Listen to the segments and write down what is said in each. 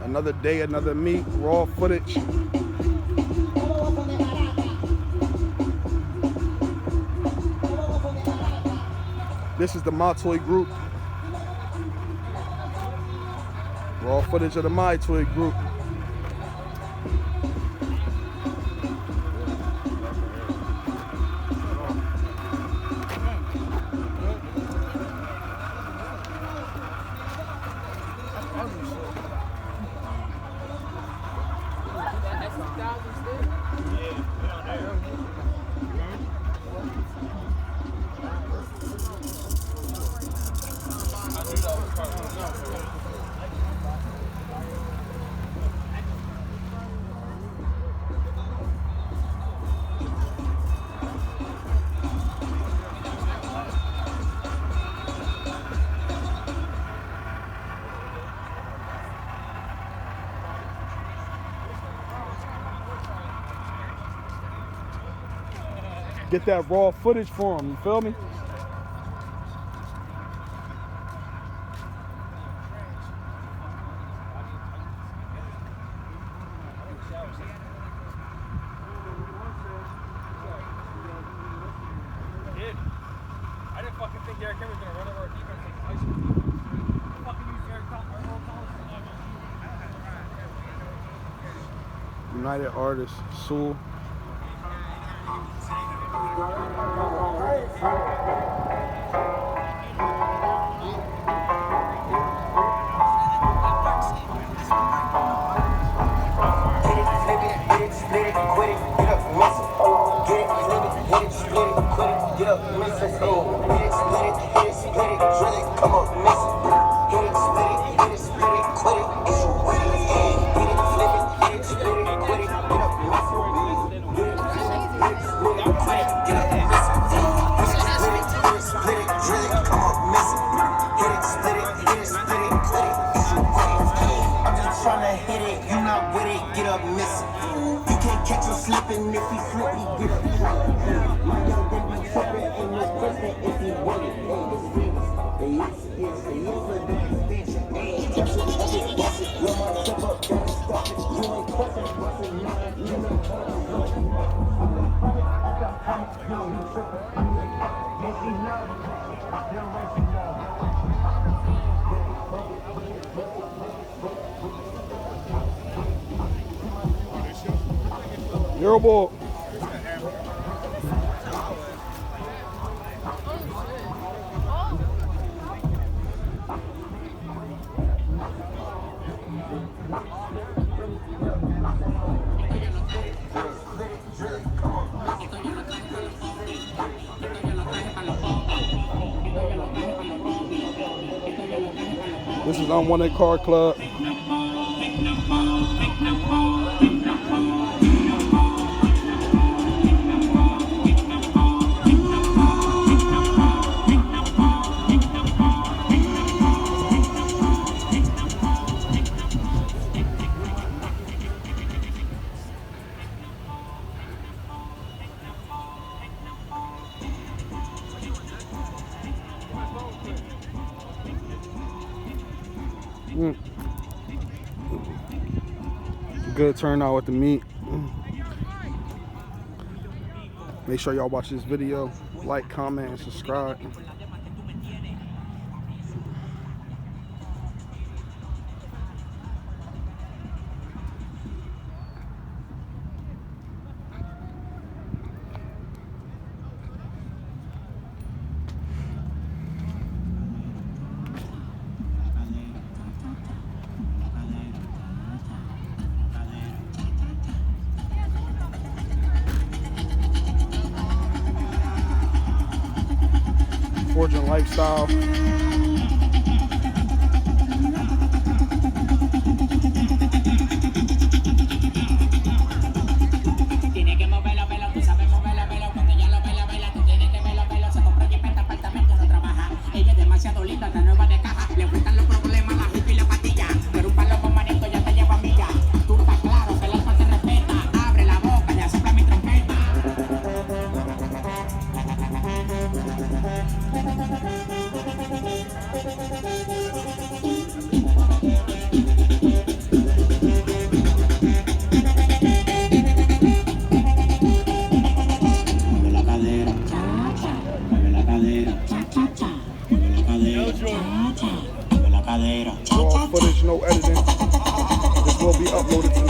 Another day, another meet, raw footage. This is the My Toy group. Raw footage of the My Toy group. Get that raw footage for them, you feel me? I didn't fucking think Derrick Henry was gonna run over our defense like high school. Fucking use Derrick Henry. United Artists, Sewell. Euroball. This is Unwanted Car Club. Good turnout with the meet. Make sure y'all watch this video, like, comment, and subscribe. Forging Lifestyle.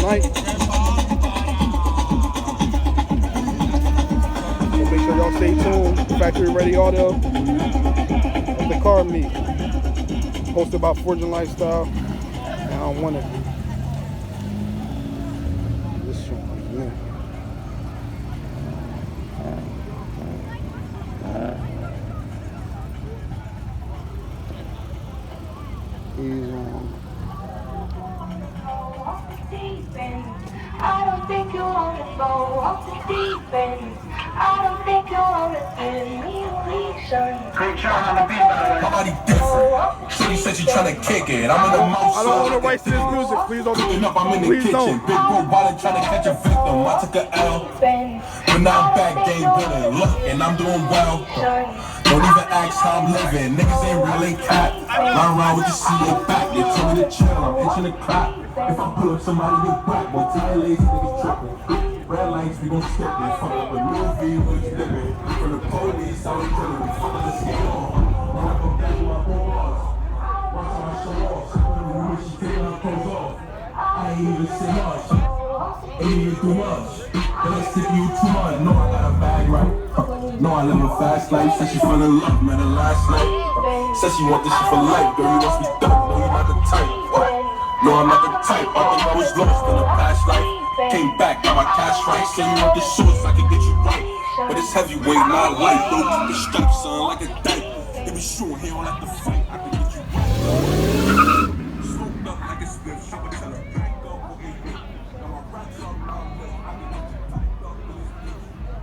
tonight. So make sure y'all stay tuned. Factory Ready Auto of the car meet. Hosted by Fortune Lifestyle. And I don't want it. This one, yeah. He's I don't think you wanna go off the deep end. I don't think you wanna give me a reason. Nobody different. She said she tryna kick it. I'm in the mouth. I don't want to rights to this music. Please don't. I'm in the Please kitchen. don't. Big bro wallet tryna catch a victim. I took a L. But now I'm back, game winning. Look, and I'm doing well. Don't even ask how I'm living. Niggas ain't really cat. Run around with the CA back. They told me to chill. I'm pitching the crap. If I pull up somebody, get back. Boy, tell lazy niggas tripping. Red lights, we gon' skip it. Fuck up a movie, we flipping. From the police, I was killing me. Fuck up the skate off. Run up and down with my balls. Watch how I show off. When she taking her clothes off. I ain't even say much. Ain't even do much. But let's tip you too much. No, I got a bag right. No, I live a fast life. Said she fell in love, man, the last night. Said she want this shit for life. Girl, you must be dumb. No, you not the type. No, I'm not the type. I think I was lost in a past life. Came back, got my cash right. Say you want this shorts, I can get you right. But it's heavyweight, not light. Don't keep the strap, son, like a dyke. If you sure he don't like the fight, I can get you right.